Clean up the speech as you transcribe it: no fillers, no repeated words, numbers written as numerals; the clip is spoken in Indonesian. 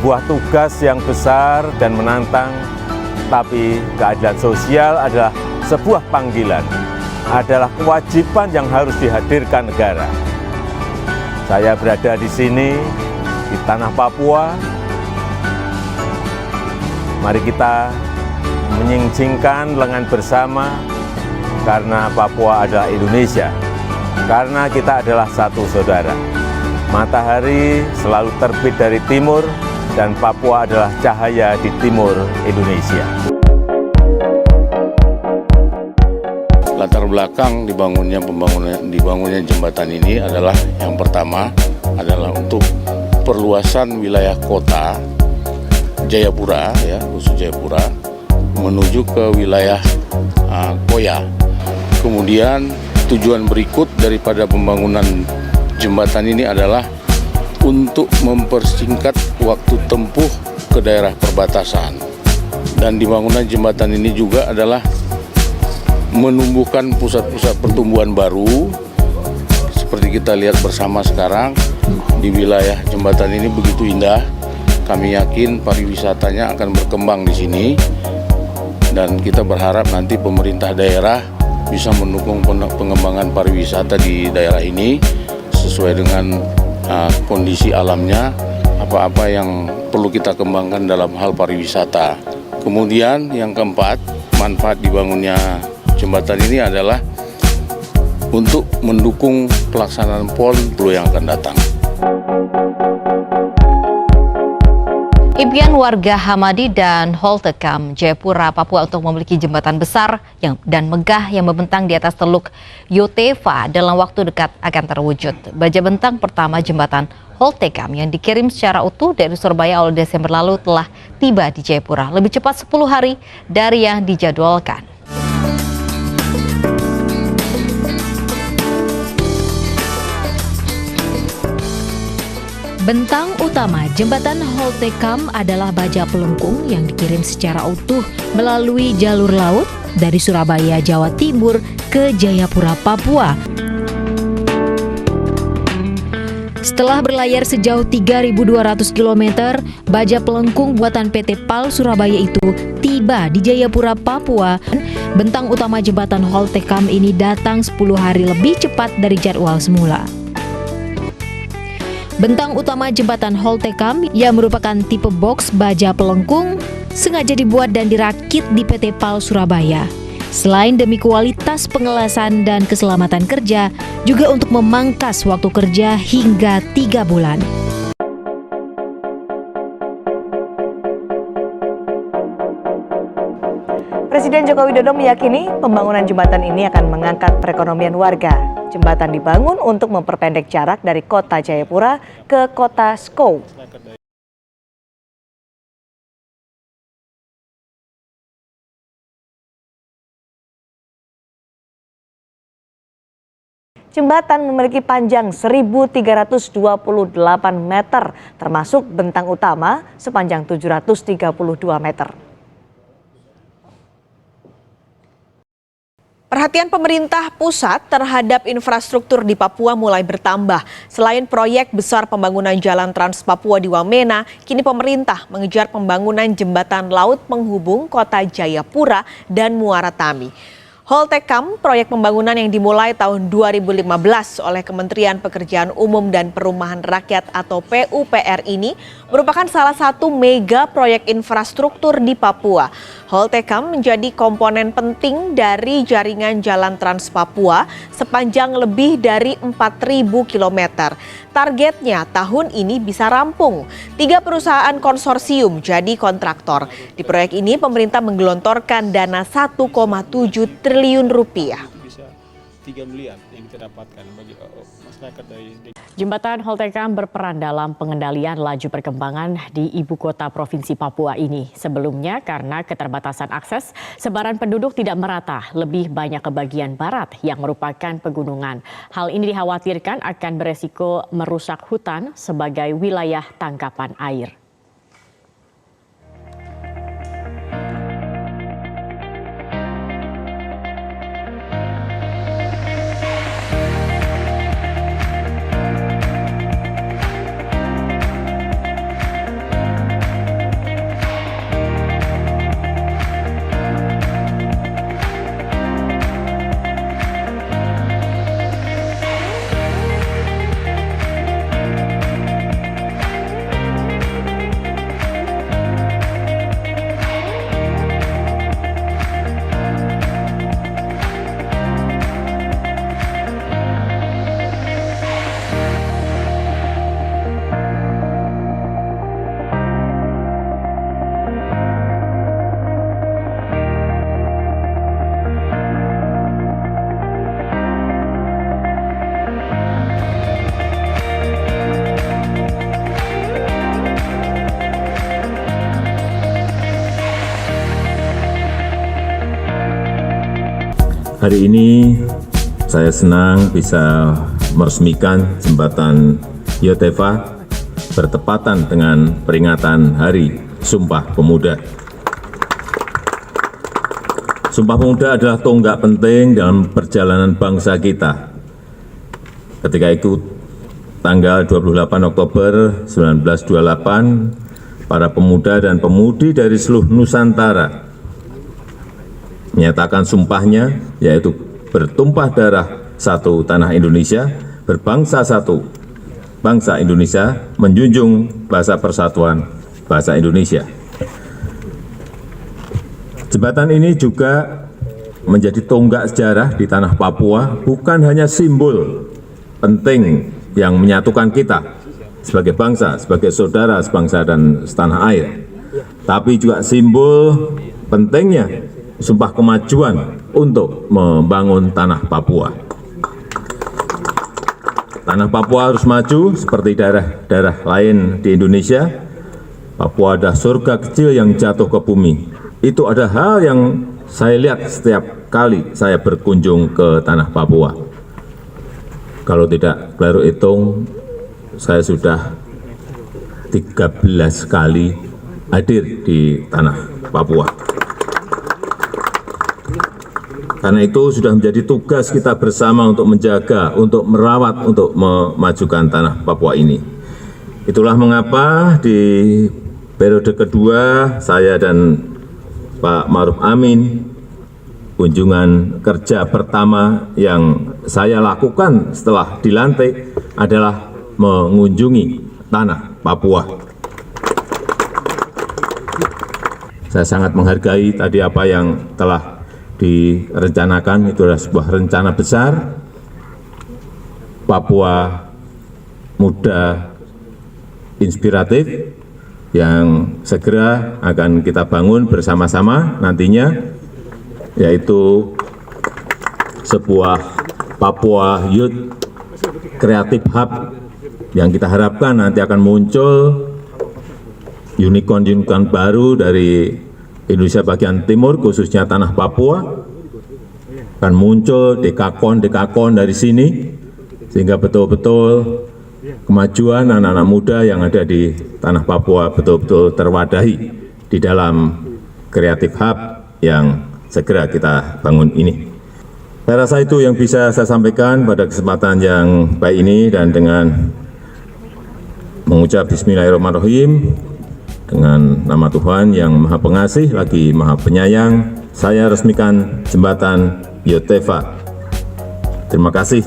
sebuah tugas yang besar dan menantang, tapi keadilan sosial adalah sebuah panggilan, adalah kewajiban yang harus dihadirkan negara. Saya berada di sini, di tanah Papua. Mari kita menyingsingkan lengan bersama, karena Papua adalah Indonesia, karena kita adalah satu saudara. Matahari selalu terbit dari timur, dan Papua adalah cahaya di timur Indonesia. Latar belakang dibangunnya jembatan ini adalah yang pertama adalah untuk perluasan wilayah kota Jayapura, ya, khusus Jayapura, menuju ke wilayah Koya. Kemudian tujuan berikut daripada pembangunan jembatan ini adalah untuk mempersingkat waktu tempuh ke daerah perbatasan. Dan dibangunan jembatan ini juga adalah menumbuhkan pusat-pusat pertumbuhan baru. Seperti kita lihat bersama sekarang, di wilayah jembatan ini begitu indah. Kami yakin pariwisatanya akan berkembang di sini. Dan kita berharap nanti pemerintah daerah bisa mendukung pengembangan pariwisata di daerah ini sesuai dengan kondisi alamnya, apa-apa yang perlu kita kembangkan dalam hal pariwisata. Kemudian yang keempat, manfaat dibangunnya jembatan ini adalah untuk mendukung pelaksanaan PON yang akan datang. Impian warga Hamadi dan Holtekam, Jayapura, Papua untuk memiliki jembatan besar dan megah yang membentang di atas Teluk Yotefa dalam waktu dekat akan terwujud. Baja bentang pertama jembatan Holtekam yang dikirim secara utuh dari Surabaya awal Desember lalu telah tiba di Jayapura lebih cepat 10 hari dari yang dijadwalkan. Bentang utama jembatan Holtekam adalah baja pelengkung yang dikirim secara utuh melalui jalur laut dari Surabaya, Jawa Timur ke Jayapura, Papua. Setelah berlayar sejauh 3.200 km, baja pelengkung buatan PT PAL Surabaya itu tiba di Jayapura, Papua. Bentang utama jembatan Holtekam ini datang 10 hari lebih cepat dari jadwal semula. Bentang utama jembatan Holtekam yang merupakan tipe box baja pelengkung sengaja dibuat dan dirakit di PT PAL Surabaya. Selain demi kualitas pengelasan dan keselamatan kerja, juga untuk memangkas waktu kerja hingga 3 bulan. Presiden Joko Widodo meyakini pembangunan jembatan ini akan mengangkat perekonomian warga. Jembatan dibangun untuk memperpendek jarak dari kota Jayapura ke kota Skou. Jembatan memiliki panjang 1.328 meter, termasuk bentang utama sepanjang 732 meter. Perhatian pemerintah pusat terhadap infrastruktur di Papua mulai bertambah. Selain proyek besar pembangunan jalan Trans Papua di Wamena, kini pemerintah mengejar pembangunan jembatan laut penghubung kota Jayapura dan Muara Tami. Holtekam, proyek pembangunan yang dimulai tahun 2015 oleh Kementerian Pekerjaan Umum dan Perumahan Rakyat atau PUPR ini merupakan salah satu mega proyek infrastruktur di Papua. Holtekam menjadi komponen penting dari jaringan jalan Trans Papua sepanjang lebih dari 4.000 km. Targetnya tahun ini bisa rampung. 3 perusahaan konsorsium jadi kontraktor. Di proyek ini pemerintah menggelontorkan dana 1,7 triliun rupiah. Bisa 3 miliar yang kita dapatkan bagi masyarakat dari Jembatan Holtekam berperan dalam pengendalian laju perkembangan di ibu kota provinsi Papua ini. Sebelumnya karena keterbatasan akses, sebaran penduduk tidak merata, lebih banyak ke bagian barat yang merupakan pegunungan. Hal ini dikhawatirkan akan beresiko merusak hutan sebagai wilayah tangkapan air. Hari ini saya senang bisa meresmikan jembatan Yotefa bertepatan dengan peringatan Hari Sumpah Pemuda. Sumpah Pemuda adalah tonggak penting dalam perjalanan bangsa kita. Ketika itu tanggal 28 Oktober 1928, para pemuda dan pemudi dari seluruh Nusantara menyatakan sumpahnya, yaitu bertumpah darah satu tanah Indonesia, berbangsa satu, bangsa Indonesia, menjunjung bahasa persatuan bahasa Indonesia. Jembatan ini juga menjadi tonggak sejarah di tanah Papua, bukan hanya simbol penting yang menyatukan kita sebagai bangsa, sebagai saudara sebangsa dan setanah air, tapi juga simbol pentingnya sumpah kemajuan untuk membangun tanah Papua. Tanah Papua harus maju seperti daerah-daerah lain di Indonesia. Papua adalah surga kecil yang jatuh ke bumi. Itu ada hal yang saya lihat setiap kali saya berkunjung ke tanah Papua. Kalau tidak keliru hitung, saya sudah 13 kali hadir di tanah Papua. Karena itu sudah menjadi tugas kita bersama untuk menjaga, untuk merawat, untuk memajukan tanah Papua ini. Itulah mengapa di periode kedua saya dan Pak Ma'ruf Amin, kunjungan kerja pertama yang saya lakukan setelah dilantik adalah mengunjungi tanah Papua. Saya sangat menghargai tadi apa yang telah direncanakan. Itu adalah sebuah rencana besar Papua muda inspiratif yang segera akan kita bangun bersama-sama nantinya, yaitu sebuah Papua Youth Creative Hub yang kita harapkan nanti akan muncul unicorn-unicorn baru dari Indonesia bagian timur, khususnya tanah Papua, akan muncul dekakon dari sini, sehingga betul-betul kemajuan anak-anak muda yang ada di tanah Papua betul-betul terwadahi di dalam Creative Hub yang segera kita bangun ini. Saya rasa itu yang bisa saya sampaikan pada kesempatan yang baik ini, dan dengan mengucap Bismillahirrahmanirrahim, dengan nama Tuhan yang Maha Pengasih lagi Maha Penyayang, saya resmikan jembatan Yotefa. Terima kasih.